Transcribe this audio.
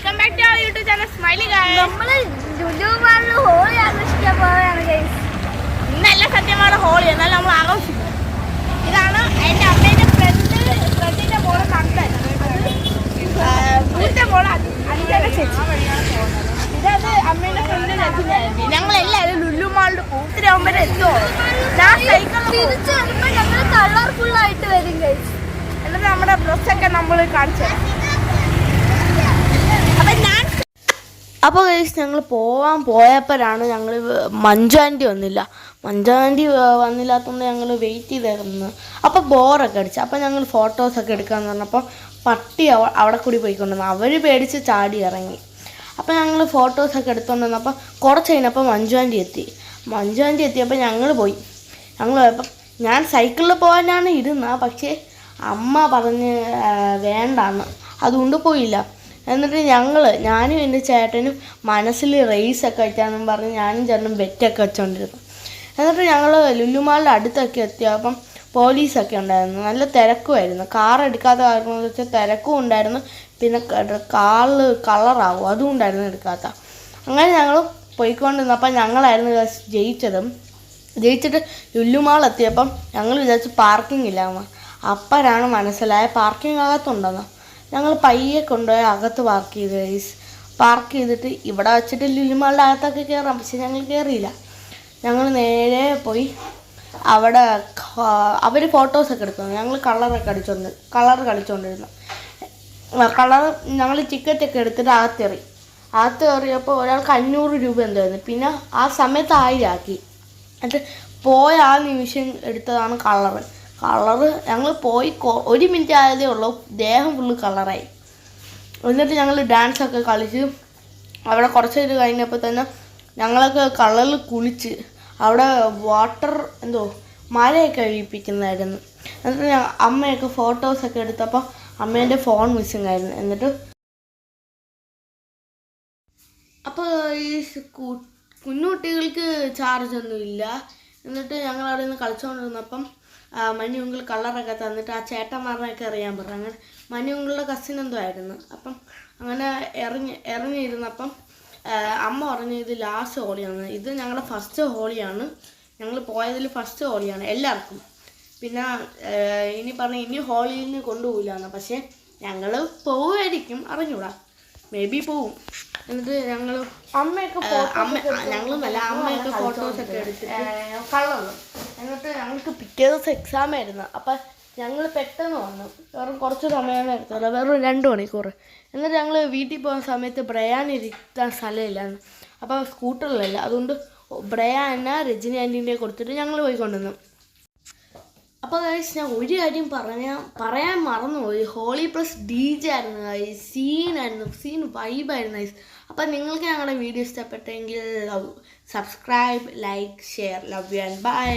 Welcome back to our YouTube channel smiley guys. നമ്മൾ ലുലു മാളിൽ holy ആഘോഷിക്കാൻ പോവുകയാണ് ഗൈസ്. ഇന്നല്ല സത്യമാണ് ഹോളി, എന്നാലും നമ്മൾ ആഘോഷിക്കും. ഇതാണ് എൻ്റെ അമ്മേൻ്റെ ഫ്രണ്ടിൻ്റെ മോളെ കണ്ടൻ, മൂത്ത മോളെ അഞ്ചര ചേച്ചി. ഇതത് അമ്മേൻ്റെ ഫ്രണ്ട് രജനിയായിരുന്നു. ഞങ്ങളെല്ലാവരും ലുലു മാളിൽ പൂത്തിരാകുമ്പോൾ എത്തുമോ? ഞാൻ തിരിച്ചു വരുമ്പോൾ ഞങ്ങൾ കളർഫുൾ ആയിട്ട് വരും ഗൈസ്. എന്നിട്ട് നമ്മുടെ ഡ്രസ്സൊക്കെ നമ്മൾ കാണിച്ചു. അപ്പോൾ ഗൈസ് ഞങ്ങൾ പോയപ്പോഴാണ് ഞങ്ങൾ മഞ്ജു ആൻറ്റി വന്നില്ല. മഞ്ജു ആൻറ്റി വന്നില്ലാത്തതുകൊണ്ട് ഞങ്ങൾ വെയിറ്റ് ചെയ്തായിരുന്നു. അപ്പോൾ ബോറൊക്കെ അടിച്ചു. അപ്പോൾ ഞങ്ങൾ ഫോട്ടോസൊക്കെ എടുക്കാമെന്ന് പറഞ്ഞപ്പോൾ പട്ടി അവിടെ കൂടി പോയിക്കൊണ്ടിരുന്നു. അവർ പേടിച്ച് ചാടി ഇറങ്ങി. അപ്പോൾ ഞങ്ങൾ ഫോട്ടോസൊക്കെ എടുത്തുകൊണ്ടിരുന്നപ്പോൾ കുറച്ച് കഴിഞ്ഞപ്പോൾ മഞ്ജു ആൻറ്റി എത്തിയപ്പോൾ ഞങ്ങൾ പോയപ്പോൾ ഞാൻ സൈക്കിളിൽ പോകാനാണ് ഇരുന്നത്. പക്ഷേ അമ്മ പറഞ്ഞ് വേണ്ടാന്ന്, അതുകൊണ്ട് പോയില്ല. എന്നിട്ട് ഞാനും എൻ്റെ ചേട്ടനും മനസ്സിൽ റേസൊക്കെ വെക്കാമെന്നും പറഞ്ഞ് ഞാനും ചേട്ടനും ബെറ്റൊക്കെ വെച്ചുകൊണ്ടിരുന്നു. എന്നിട്ട് ഞങ്ങൾ ലുലുമാളിൻ്റെ അടുത്തൊക്കെ എത്തിയപ്പം പോലീസൊക്കെ ഉണ്ടായിരുന്നു. നല്ല തിരക്കുമായിരുന്നു. കാർ എടുക്കാത്ത കാരണം എന്ന് വെച്ചാൽ തിരക്കും ഉണ്ടായിരുന്നു. പിന്നെ കാറിൽ കളറാവും, അതും ഉണ്ടായിരുന്നു എടുക്കാത്ത. അങ്ങനെ ഞങ്ങൾ പോയിക്കൊണ്ടിരുന്നപ്പം ഞങ്ങളായിരുന്നു ജയിച്ചിട്ട് ലുലുമാൾ എത്തിയപ്പം ഞങ്ങൾ വിചാരിച്ചു പാർക്കിംഗ് ഇല്ലാന്ന്. അപ്പോഴാണ് മനസ്സിലായ പാർക്കിംഗ് അകത്തുണ്ടെന്ന്. ഞങ്ങൾ പയ്യെ കൊണ്ടുപോയി അകത്ത് പാർക്ക് ചെയ്തിട്ട് ഇവിടെ വെച്ചിട്ട് ലുലുമാളുടെ അകത്തൊക്കെ കയറാം. പക്ഷെ ഞങ്ങൾ കയറിയില്ല. ഞങ്ങൾ നേരെ പോയി അവിടെ അവർ ഫോട്ടോസൊക്കെ എടുക്കുന്നു. ഞങ്ങൾ കളർ കളിച്ചുകൊണ്ടിരുന്നു. ഞങ്ങൾ ടിക്കറ്റൊക്കെ എടുത്തിട്ട് അകത്ത് കയറിയപ്പോൾ ഒരാൾക്ക് 500 രൂപ എന്തായിരുന്നു. പിന്നെ ആ സമയത്ത് 1000 ആക്കി. എന്നിട്ട് പോയ ആ നിമിഷം എടുത്തതാണ് കളറ്. ഞങ്ങൾ പോയി 1 മിനിറ്റ് ആയതേ ഉള്ളൂ, ദേഹം ഫുള്ള് കളറായി. എന്നിട്ട് ഞങ്ങൾ ഡാൻസൊക്കെ കളിച്ച് അവിടെ കുറച്ച് നേരം കഴിഞ്ഞപ്പോൾ തന്നെ ഞങ്ങളൊക്കെ കളറിൽ കുളിച്ച് അവിടെ വാട്ടർ മഴയൊക്കെ ഒഴിപ്പിക്കുന്നതായിരുന്നു. എന്നിട്ട് അമ്മയൊക്കെ ഫോട്ടോസൊക്കെ എടുത്തപ്പോൾ അമ്മേൻ്റെ ഫോൺ മിസ്സിങ് ആയിരുന്നു. എന്നിട്ട് അപ്പോൾ ഈ കുഞ്ഞുകുട്ടികൾക്ക് ചാർജൊന്നുമില്ല. എന്നിട്ട് ഞങ്ങൾ അവിടെ നിന്ന് കളിച്ചുകൊണ്ടിരുന്നപ്പം മഞ്ഞുങ്ങൾ കളറൊക്കെ തന്നിട്ട് ആ ചേട്ടന്മാരനൊക്കെ അറിയാൻ പറഞ്ഞു. അങ്ങനെ മഞ്ഞുങ്ങളുടെ കസിൻ എന്തോ ആയിരുന്നു. അപ്പം അങ്ങനെ ഇറങ്ങിയിരുന്നപ്പം അമ്മ പറഞ്ഞു ഇത് ലാസ്റ്റ് ഹോളിയാണ്, ഇത് ഞങ്ങളുടെ ഫസ്റ്റ് ഹോളിയാണ്, ഞങ്ങൾ പോയതിൽ ഫസ്റ്റ് ഹോളിയാണ് എല്ലാവർക്കും. പിന്നെ ഇനി ഹോളിയിൽ കൊണ്ടുപോകില്ലാന്ന്. പക്ഷേ ഞങ്ങൾ പോവുമായിരിക്കും, അറിഞ്ഞൂടാ, മേ ബി പോവും. എന്നിട്ട് അമ്മയൊക്കെ ഫോട്ടോസൊക്കെ എടുത്തിട്ട് കള്ളു. എന്നിട്ട് ഞങ്ങൾക്ക് പിറ്റേ ദിവസം എക്സാം ആയിരുന്നു. അപ്പം ഞങ്ങൾ പെട്ടെന്ന് വന്നു. വെറും കുറച്ച് സമയമാണ് എടുത്തത്, വെറും 2 മണിക്കൂർ. എന്നിട്ട് ഞങ്ങൾ വീട്ടിൽ പോകുന്ന സമയത്ത് ബ്രയാൻ ഇരുത്താൻ സ്ഥലമില്ലായിരുന്നു. അപ്പോൾ സ്കൂട്ടറിലല്ല, അതുകൊണ്ട് ബ്രയാന രജനി ആൻറ്റീൻ്റെ കൊടുത്തിട്ട് ഞങ്ങൾ പോയിക്കൊണ്ടിരുന്നു. അപ്പോൾ ഗൈസ് ഞാൻ ഒരു കാര്യം പറയാൻ മറന്നുപോയി. ഹോളി പ്ലസ് DJ ആയിരുന്നു ഗൈസ്. സീൻ വൈബായിരുന്നു ഗൈസ്. അപ്പോൾ നിങ്ങൾക്ക് ഞങ്ങളുടെ വീഡിയോ ഇഷ്ടപ്പെട്ടെങ്കിൽ subscribe, like, share. Love you and by.